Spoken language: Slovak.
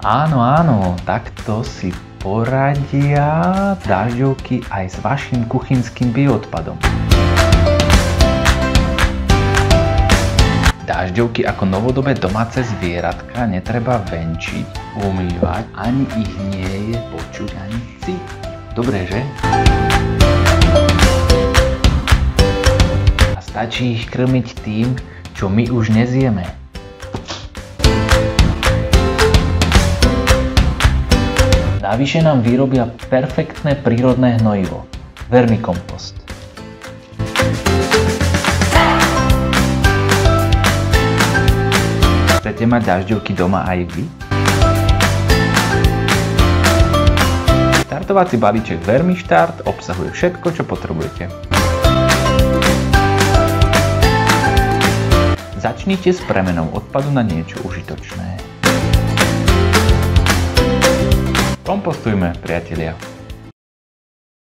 Áno, takto si poradia dažďovky aj s vašim kuchynským bioodpadom. Dažďovky ako novodobé domáce zvieratka netreba venčiť, umývať, ani ich nie je počuť, ani cítiť. Dobre, že? A stačí ich krmiť tým, čo my už nezjeme. Navyše nám vyrobia perfektné prírodné hnojivo, vermikompost. Chcete mať dažďovky doma aj vy? Štartovací balíček VermiStart obsahuje všetko, čo potrebujete. Začnite s premenou odpadu na niečo užitočné. Kompostujme, priatelia.